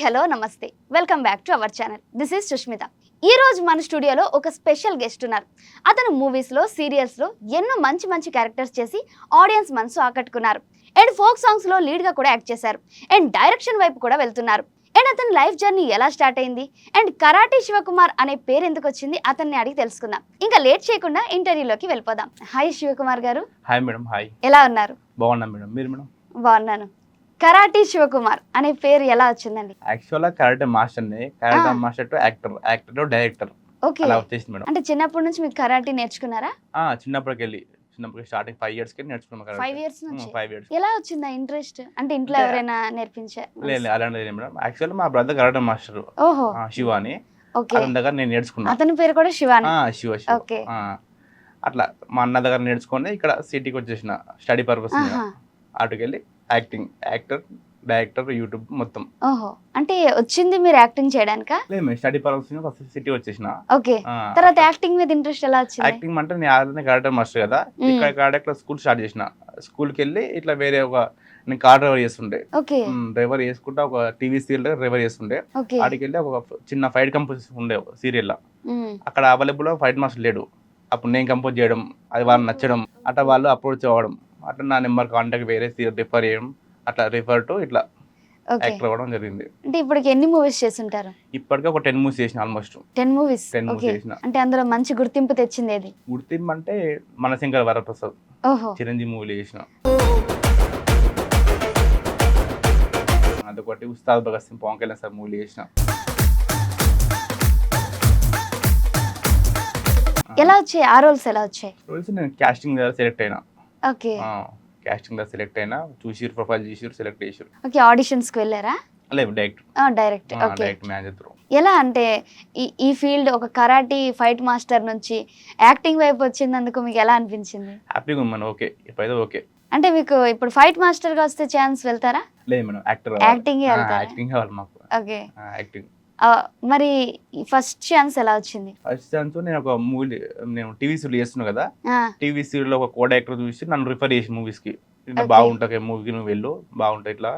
Hello నమస్తే welcome back to our channel. This is Sushmita. ఈ రోజు మన స్టూడియోలో ఒక స్పెషల్ గెస్ట్ ఉన్నారు. అతను మూవీస్లో సీరియల్స్లో ఎన్నో మంచి మంచి క్యారెక్టర్స్ చేసి ఆడియన్స్ మనసు ఆకట్టుకున్నారు. అండ్ ఫోక్ సాంగ్స్లో లీడ్గా కూడా యాక్ట్ చేశారు. అండ్ డైరెక్షన్ వైపు కూడా వెళ్తున్నారు. అండ్ అతని లైఫ్ జర్నీ ఎలా స్టార్ట్ అయింది అండ్ కరాటీ శివకుమార్ అనే పేరు ఎందుకు వచ్చింది అతన్ని అడిగి తెలుసుకుందాం. ఇంకా లేట్ చేయకుండా ఇంటర్వ్యూలోకి వెళ్ళిపోదాం. హాయ్ శివకుమార్ గారు. Hi madam. హాయ్. ఎలా ఉన్నారు? బాగున్నాను మేడం. మీరు మేడం? బాగున్నాను. కరాటీ శివకుమార్ అనే పేరు ఎలా వచ్చిందండి? యాక్చువల్గా కరాటే మాస్టర్ని, karate master to actor to director okay. అలా వచ్చేసింది మేడం. అంటే చిన్నప్పటి నుంచి మీకు కరాటీ నేర్చుకున్నారా? చిన్నప్పటికి స్టార్టింగ్ 5 years నేర్చుకున్నాను. 5 years నుంచి 5 years. ఎలా వచ్చిందా ఇంట్రెస్ట్? అంటే ఇంట్లో ఎవరైనా నేర్పించారు? లేదు అలాంటిది మేడం. యాక్చువల్లీ మా బ్రదర్ కరాటే మాస్టర్ ఓహో శివ అని, ఓకే. అతని దగ్గర నేను నేర్చుకున్నాను. అతని పేరు కూడా శివాని. శివ. ఓకే. అట్లా మా అన్న దగ్గర నేర్చుకొని ఇక్కడ సిటీకి వచ్చేసిన స్టడీ పర్పస్ అటుకెళ్ళి యాక్టర్ డైరెక్టర్ యూట్యూబ్ మొత్తం. ఓహో, అంటే వచ్చింది మీరు యాక్టింగ్ చేయడానికా? లేదు, స్టడీ పర్పస్ ఫస్ట్ సిటీ వచ్చేసిన. ఓకే. తర్వాత యాక్టింగ్ మీద ఇంట్రెస్ట్ ఎలా వచ్చింది? యాక్టింగ్ అంటే నేను ఆల్రెడీ కరాటే మాస్టర్ కదా, ఇక్కడ కరాటే స్కూల్ స్టార్ట్ చేసిన. స్కూల్కి వెళ్ళి ఇట్లా వేరే నేను కార్ డ్రైవర్ చేస్తుండే. ఓకే. డ్రైవర్ చేసుకుంటా ఒక టీవీ సీరియల్ డ్రైవర్ చేస్తుండే. ఆడికి వెళ్ళి ఒక చిన్న ఫైట్ కంపోజ్ ఉండే సీరియల్. అక్కడ అవైలబుల్ ఫైట్ మాస్టర్ లేడు. అప్పుడు నేను కంపోజ్ చేయడం, అది వాళ్ళు నచ్చడం, అట్లా వాళ్ళు అప్రోచ్ అవ్వడం, అట్లా నా నెంబర్ కాంటాక్ట్ వేరే సీరియల్ రిఫర్ చేయడం, అట్లా రిఫర్ టు ఇట్లా యాక్టర్ అవ్వడం జరిగింది. అంటే ఇప్పటికి ఎన్ని మూవీస్ చేస్తుంటారు? ఇప్పటికే ఒక 10 movies చేసిన. Almost 10 movies. 10 movies okay. చేసిన. అంటే అందులో మంచి గుర్తింపు తెచ్చింది ఏది? గుర్తింపు అంటే మనశంకర్ వరప్రసాద్, ఓహో, చిరంజీవి మూవీలు చేసిన. అదొకటి ఉస్తాద్ భగత్ సింగ్, పవన్ కళ్యాణ్ సార్ మూవీలు చేసిన. ఎలా వచ్చాయి ఆ రోల్స్? ఎలా వచ్చాయి? రోల్స్ నేను కాస్టింగ్ దగ్గర సెలెక్ట్ అయినా. ఓకే. కాస్టింగ్ దగ్గర సెలెక్ట్ అయినా, చూసి ప్రొఫైల్ చేసి సెలెక్ట్ చేసారు. ఓకే. ఆడిషన్స్ కి వెళ్ళారా? లేదు, direct. Okay. Direct manager through. ఎలా అంటే ఈ ఫీల్డ్ ఒక కరాటీ ఫైట్ మాస్టర్ నుంచి యాక్టింగ్ వైపు వచ్చినందుకు మీకు ఎలా అనిపించింది? హ్యాపీగా ఉన్నాను. ఓకే, ఇప్పుడైతే ఓకే. అంటే మీకు ఇప్పుడు ఫైట్ మాస్టర్ గా వస్తే ఛాన్స్ వెళ్తారా? లేదు మేడం, యాక్టింగ్ యాక్టింగ్ కావాలి మాకు. ఓకే. యాక్టింగ్. మరి ఫస్ట్ ఛాన్స్ ఎలా వచ్చింది? ఫస్ట్ ఛాన్స్ నేను ఒక మూవీ, నేను టీవీ సీరియల్ చేస్తున్నా కదా, టీవీ సీరియల్ ఒక కో డైరెక్టర్ చూసి నన్ను రిఫర్ చేసి మూవీస్ కి, ఇట్లా బాగుంటుంది మూవీకి, నువ్వు వెళ్ళు బాగుంటుంది, ఇట్లా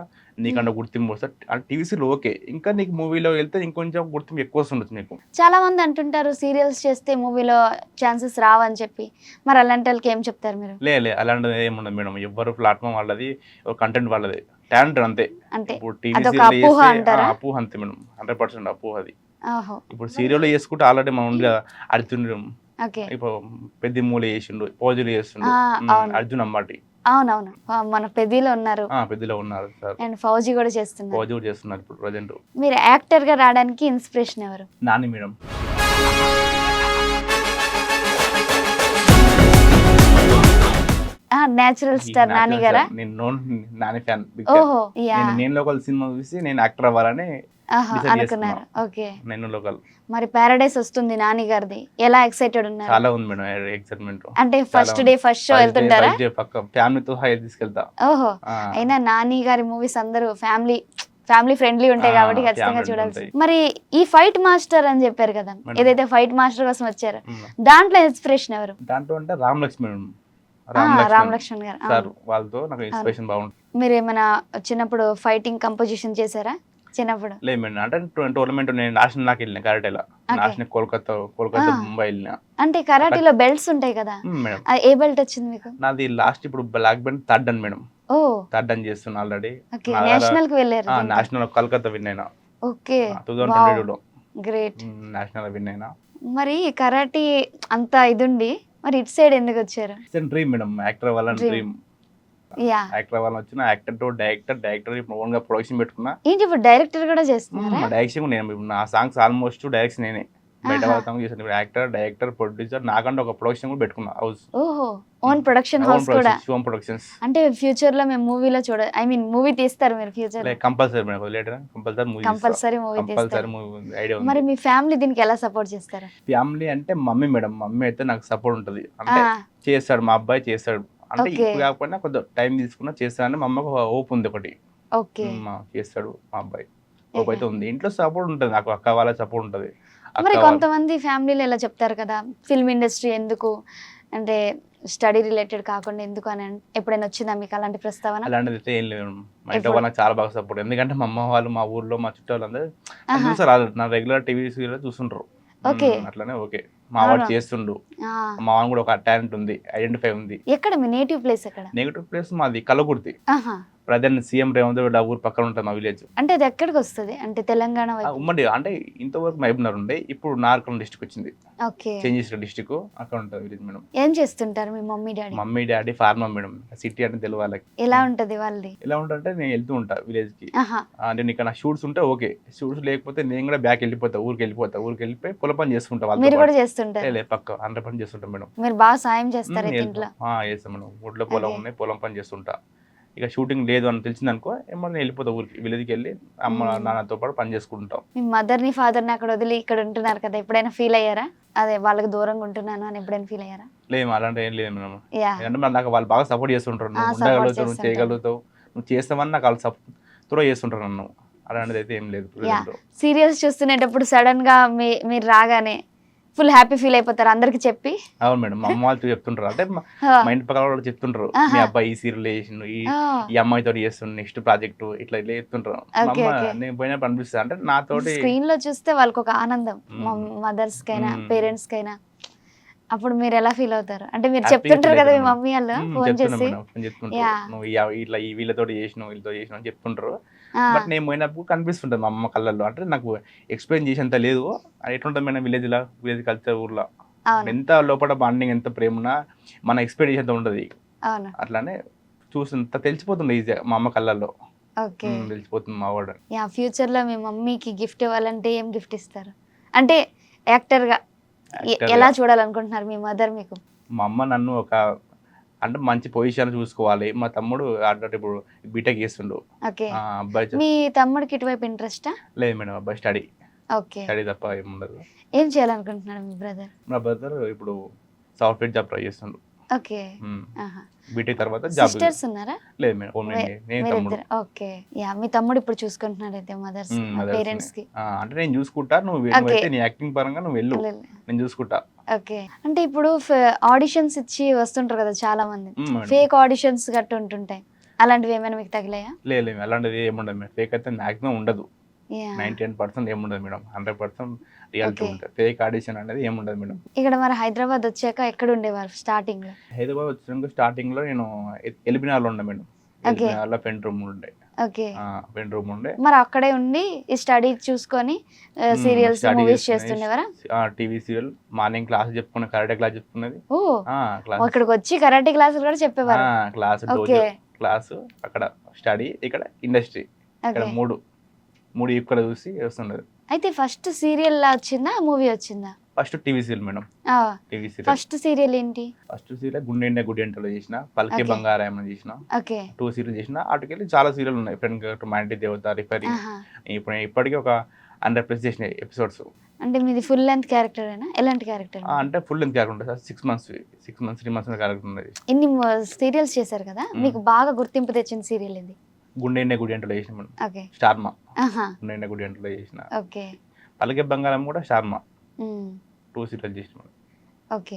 నీకంటే గుర్తింపు వస్తుంది. టీవీ సీరియల్ ఓకే, ఇంకా నీకు మూవీలో వెళ్తే ఇంకొంచెం గుర్తింపు ఎక్కువ వస్తుంది నీకు. చాలా మంది అంటుంటారు సీరియల్స్ చేస్తే మూవీలో ఛాన్సెస్ రావని చెప్పి, మరి అలాంటి వాళ్ళకి ఏం చెప్తారు మీరు? లేదు, అలాంటిది ఏముండదు మేడం. ఎవరు ప్లాట్ఫామ్ వాళ్ళది, కంటెంట్ వాళ్ళది, టాలెంట్ అంతే. అంటే ఇప్పుడు టీవీ సీరియల్ అపోహ అంతే మేడం, 100% అపోహ అది. ఇప్పుడు సీరియల్ చేసుకుంటే ఆల్రెడీ మనం ఉంది కదా, అర్జున్ ఇప్పుడు పెద్ద మూల చేసిండు, పోజులు చేస్తుండు, అర్జున్ అమ్మాటి. అవునవును, మన పెద్దలో ఉన్నారు. పెద్దలో ఉన్నారు సార్. అండ్ ఫౌజీ కూడా చేస్తున్నారు. ఫౌజీ కూడా చేస్తున్నారు ఇప్పుడు ప్రజెంట్. మీరు యాక్టర్ గా రావడానికి ఇన్స్పిరేషన్ ఎవరు? Nani madam. Natural star Nani గారా? నేను నాని ఫ్యాన్. ఓహో, నేను లోకల్ సినిమా చూసి నేను యాక్టర్ అవ్వాలని అనుకున్నారు. ఓకే. నేను లోకల్. మరి పారడైస్ వస్తుంది నాని గారిది, ఎలా ఎక్సైటెడ్ ఉన్నారు? చాలా ఉంది మేడం ఎక్సైట్మెంట్. అంటే ఫస్ట్ డే ఫస్ట్ షో వెళ్తుంటారా? పక్క ఫ్యామిలీతో తీసుకెళ్తా. ఓహో, అయినా నాని గారి మూవీస్ అందరూ ఫ్యామిలీ ఫ్రెండ్లీ ఉంటాయి కాబట్టి ఖచ్చితంగా చూడాల్సి. మరి ఈ ఫైట్ మాస్టర్ అని చెప్పారు కదా, ఏదైతే ఫైట్ మాస్టర్ కోసం వచ్చారు, దాంట్లో ఇన్స్పిరేషన్ ఎవరు? దాంట్లో అంటే రామ్ లక్ష్మణ్ గారు సార్, వాళ్ళతో నాకు ఇన్స్పిరేషన్ బాగుంటుంది. మీరు ఏమైనా చిన్నప్పుడు ఫైటింగ్ కంపోజిషన్ చేశారా చిన్నప్పుడు? లేదు మేడం, అంటే టోర్నమెంట్ నేను నేషనల్ నాకు వెళ్ళిన కరాటేలో, నేషనల్ కోల్కతా ముంబై వెళ్ళిన. అంటే కరాటీలో బెల్ట్స్ ఉంటాయి కదా, ఏ బెల్ట్ వచ్చింది మీకు? నాది లాస్ట్ ఇప్పుడు బ్లాక్ బెల్ట్ థర్డ్ అని మేడం. ఓ, థర్డ్ అని చేస్తున్నా ఆల్రెడీ. నేషనల్ కి వెళ్ళారు? నేషనల్ కోల్కతా విన్ అయినా. ఓకే, 2022లో గ్రేట్. నేషనల్ విన్ అయినా. మరి కరాటీ అంత ఇదుండి మరి ఇటు సైడ్ ఎందుకు వచ్చారు? డ్రీమ్ మేడం, యాక్టర్ అవ్వాలని డ్రీమ్. యాక్టర్ అవ్వాలని వచ్చిన, యాక్టర్ టు డైరెక్టర్ ఇప్పుడు ఓన్ గా ప్రొడక్షన్ పెట్టుకున్నా. ఏంటి ఇప్పుడు డైరెక్టర్ కూడా చేస్తున్నారా? డైరెక్షన్ నేను, నా సాంగ్స్ ఆల్మోస్ట్ డైరెక్షన్ నేనే. బయట వాళ్ళ సాంగ్ చేసాను. యాక్టర్, డైరెక్టర్, ప్రొడ్యూసర్, నాకంటే ఒక ప్రొడక్షన్ కూడా పెట్టుకున్నా హౌస్. ఓహో, ఓన్ ప్రొడక్షన్ హౌస్ కూడా. శివం ప్రొడక్షన్స్. అంటే ఫ్యూచర్ లో మేము మూవీలో మూవీ తీస్తారు మీరు ఫ్యూచర్ లో? Compulsory madam, later compulsory movie తీస్తారు. ఐడియా ఉంది. మరి మీ ఫ్యామిలీ దీనికి ఎలా సపోర్ట్ చేస్తారు? ఫ్యామిలీ అంటే మమ్మీ మేడం, మమ్మీ అయితే నాకు సపోర్ట్ ఉంటది. అంటే చేస్తాడు, మా అబ్బాయి చేస్తాడు, అంటే ఇప్పుడు కాకపోయినా కొద్దిగా టైం తీసుకున్నా చేస్తాడని మా అమ్మకు హోప్ ఉంది ఒకటి. ఓకే, చేస్తాడు మా అబ్బాయి, హోప్ అయితే ఉంది. ఇంట్లో సపోర్ట్ ఉంటుంది, నాకు అక్క వాళ్ళ సపోర్ట్ ఉంటది. మరి కొంతమంది ఫ్యామిలీలో ఎలా చెప్తారు కదా, ఫిల్మ్ ఇండస్ట్రీ ఎందుకు, అంటే స్టడీ రిలేటెడ్ కాకుండా ఎందుకు అని ఎప్పుడైనా వచ్చిందా మీకు అలాంటి ప్రస్తావన? అలాంటిది అయితే ఏం లేదు. మా ఇంట్లో వాళ్ళు నాకు చాలా బాగా సపోర్ట్. ఎందుకంటే మా అమ్మ వాళ్ళు, మా ఊర్లో మా చుట్టాలు అందరూ ఆహా. చూసారు. నా రెగ్యులర్ టీవీ సీరియల్ చూస్తుంటారు. ఓకే. అట్లానే ఓకే. మా వాడు చేస్తుండు. ఆ. మా వాడిని కూడా ఒక టాలెంట్ ఉంది, ఐడెంటిఫై ఉంది. ఎక్కడ మీ నేటివ్ ప్లేస్ ఎక్కడ? నెగిటివ్ ప్లేస్ మాది కల్లకుర్తి. ఆహా. ప్రధాని సీఎం రేవంత్ రెడ్డి ఆ ఊరు పక్కన ఉంటుంది మా విలేజ్. అంటే అది ఎక్కడికి వస్తుంది? అంటే తెలంగాణ వైపు? ఉమ్మడి అంటే ఇంతవరకు మహబూబ్నగర్ ఉండే, ఇప్పుడు నార్కల్ డిస్ట్రిక్ట్ వచ్చింది. ఓకే. చేంజ్ చేసిన డిస్ట్రిక్ట్ అక్కడ ఉంటుంది విలేజ్ మేడం. ఏం చేస్తుంటారు మీ mummy daddy? Mummy daddy farmer madam. City అంటే తెలియదు వాళ్ళకి. ఎలా ఉంటది వాళ్ళది? ఎలా ఉంటుందంటే నేను వెళ్తూ ఉంటా విలేజ్ కి. ఆహా. అంటే ఇక్కడ నా షూట్స్ ఉంటే ఓకే, షూట్స్ లేకపోతే నేను కూడా బ్యాక్ వెళ్ళిపోతా, ఊరికి వెళ్ళిపోయి పొలం పని చేసుకుంటా. మీరు వాళ్ళతో కూడా చేస్తుంటారు? లే పక్క 100% చేస్తుంటా మేడం. మీరు బాగా సాయం చేస్తారు ఇంట్లో? చేస్తాం మేడం. ఊర్లో పొలం Okay. ఉన్నాయి, పొలం పని చేస్తుంటా. ఇక షూటింగ్ లేదు అని తెలిసింది అనుకో, ఏమన్నా వెళ్ళిపోతా ఊరికి, విలేజ్కి వెళ్ళి అమ్మ నాన్నతో పాటు పని చేసుకుంటాం. మీ మదర్ని ఫాదర్ని అక్కడ వదిలి ఇక్కడ ఉంటున్నారు కదా, ఎప్పుడైనా ఫీల్ అయ్యారా? అదే వాళ్ళకి దూరంగా ఉంటున్నాను అని ఎప్పుడైనా ఫీల్ అయ్యారా? లేదు అలాంటి ఏం లేదు మేడం. యా. ఎందుకంటే మరి నాకు వాళ్ళు బాగా సపోర్ట్ చేస్తుంటారు. నువ్వు support ఉండగలుగుతావు, నువ్వు చేస్తుంటారు. చేయగలుగుతావు, నువ్వు చేస్తావని నాకు వాళ్ళు త్వరగా చేస్తుంటారు నన్ను. అలాంటిది అయితే ఏం లేదు. యా. సీరియల్స్ చూస్తునేటప్పుడు సడన్ గా మీరు రాగానే ఫుల్ హ్యాపీ ఫీల్ అయిపోతారు అందరికి చెప్పి? అవును మేడం. మా అమ్మ వాళ్ళతో చెప్తుంటారు, అంటే మా ఇంటి పక్కన వాళ్ళు చెప్తుంటారు, మీ అబ్బాయి ఈ సీరియల్ చేసిండు, ఈ అమ్మాయితో చేస్తుండు, నెక్స్ట్ ప్రాజెక్ట్ ఇట్లా చెప్తుంటారు. మా Okay, అమ్మ okay. నేను పోయినప్పుడు అనిపిస్తుంది, అంటే నాతోటి స్క్రీన్ లో చూస్తే వాళ్ళకి ఒక ఆనందం, మదర్స్ కైనా పేరెంట్స్ కైనా. అప్పుడు మీరు ఎలా ఫీల్ అవుతారు? అంటే మీరు Happy చెప్తుంటారు feel కదా మీ అవుతాను. మమ్మీ వాళ్ళు ఫోన్ చెప్తున్నా చేసి? మేడం, చెప్తుంటారు యా. నువ్వు ఇట్లా ఈ వీళ్ళతో చేసినావు, వీళ్ళతో చేసినావు అని చెప్తుంటారు. ఆ. బట్ నేను పోయినప్పుడు కనిపిస్తుంటుంది మా అమ్మ కళ్ళల్లో. అంటే నాకు ఎక్స్ప్లెయిన్ చేసేంత లేదు. అది ఎట్లుంటుంది మేడం విలేజ్ కల్చర్ ఊర్లో అవును. ఎంత లోపల బాండింగ్, ఎంత ప్రేమ ఉన్నా మన ఎక్స్ప్లెయిన్ చేసేంత ఉంటుంది. అవును. అట్లానే చూసినంత తెలిసిపోతుంది ఈజీగా మా అమ్మ కళ్ళల్లో. ఓకే. తెలిసిపోతుంది మా వాడు. యా. ఫ్యూచర్ లో మీ మమ్మీకి గిఫ్ట్ ఇవ్వాలంటే ఏం గిఫ్ట్ ఇస్తారు? అంటే యాక్టర్ గా ఎలా చూడాలనుకుంటున్నారు మీ మదర్ మీకు? మా అమ్మ నన్ను అంటే మంచి పొజిషన్ చూసుకోవాలి. మా తమ్ముడు అంటే ఇప్పుడు బీటెక్ చేస్తుండు. ఓకే. అబ్బాయి మీ తమ్ముడికి ఇటువైపు ఇంట్రెస్టా? లేదు మేడం, అబ్బాయి స్టడీ ఓకే. తప్ప ఏముండదు. ఏం చేయాలనుకుంటున్నాడు మీ బ్రదర్? మా బ్రదర్ ఇప్పుడు సాఫ్ట్వేర్ జాబ్ ట్రై చేస్తుండు. ఓకే. బీటెక్ తర్వాత జాబ్. సిస్టర్స్ ఉన్నారా? లేదు మేడం, ఓన్లీ నేను తమ్ముడు. ఓకే. యా. మీ తమ్ముడు ఇప్పుడు చూసుకుంటున్నాడు అయితే మదర్స్ పేరెంట్స్ కి? అంటే నేను చూసుకుంటా, నువ్వైతే నీ యాక్టింగ్ పరంగా నువ్వు వెళ్ళు, నేను చూసుకుంటా. ఓకే. అంటే ఇప్పుడు ఆడిషన్స్ ఇచ్చి వస్తుంటారు కదా చాలా మంది, మేడం. ఫేక్ ఆడిషన్స్ గట్టు ఉంటుంటాయి, అలాంటివి ఏమైనా మీకు తగిలాయా? లేదు అలాంటిది ఏముండదు మేడం. ఫేక్ అయితే మాక్సిమం ఉండదు. యా. 99% ఏముండదు మేడం. 100% reality Okay. ఉంటుంది. ఫేక్ ఆడిషన్ అనేది ఏముండదు మేడం. ఇక్కడ మరి హైదరాబాద్ వచ్చాక ఎక్కడ ఉండేవారు స్టార్టింగ్ లో? హైదరాబాద్ వచ్చినాక స్టార్టింగ్ లో నేను ఎల్బినార్లో ఉండే మేడం. ఎల్బినార్లో పెన్ రూమ్ ఉండే. ఓకే. పెన్ రూమ్ ఉండే. మరి అక్కడే ఉండి ఈ స్టడీ చూసుకొని సీరియల్స్ మూవీస్ చేస్తుండేవారా? టీవీ సీరియల్, మార్నింగ్ క్లాస్ చెప్పుకునే, కరాటే క్లాస్ చెప్పుకున్నది. ఓ, క్లాస్ ఇక్కడికి వచ్చి కరాటే క్లాసులు కూడా చెప్పేవారు? Class okay. క్లాస్ అక్కడ స్టడీ, ఇక్కడ ఇండస్ట్రీ, ఇక్కడ ఓకే. మూడు ఈక్వల్ చూసి వస్తున్నది. అయితే ఫస్ట్ సీరియల్ లా వచ్చిందా మూవీ వచ్చిందా? First TV serial madam. TV serial first serial ఏంటి? ఫస్ట్ సీరియల్ గుండె గుడ్డెంటలో చేసిన, పల్కే Okay. బంగారాయమని చేసిన, ఓకే. 2 సీరియల్ చేసిన. వాటికెళ్ళి చాలా సీరియల్ ఉన్నాయి. ఫ్రెండ్ మా ఇంటి దేవత, రిఫరింగ్. ఇప్పుడు ఇప్పటికీ ఒక 100+ చేసిన ఎపిసోడ్స్. అంటే మీది ఫుల్ లెంత్ క్యారెక్టర్ అయినా ఎలాంటి క్యారెక్టర్? అంటే ఫుల్ లెంత్ క్యారెక్టర్ ఉంటుంది సార్. 6 months 3 months క్యారెక్టర్ ఉన్నది. ఇన్ని సీరియల్స్ చేశారు కదా, మీకు బాగా గుర్తింపు తెచ్చిన సీరియల్ ఇది? గుండె గుడ్డెంటలో చేసిన మేడం. ఓకే. స్టార్మా. ఆహా. గుండె గుడ్డెంటలో చేసిన. ఓకే. పల్కే బంగారం కూడా స్టార్మా. 2 సీరియల్ చేసిన మేడం. ఓకే.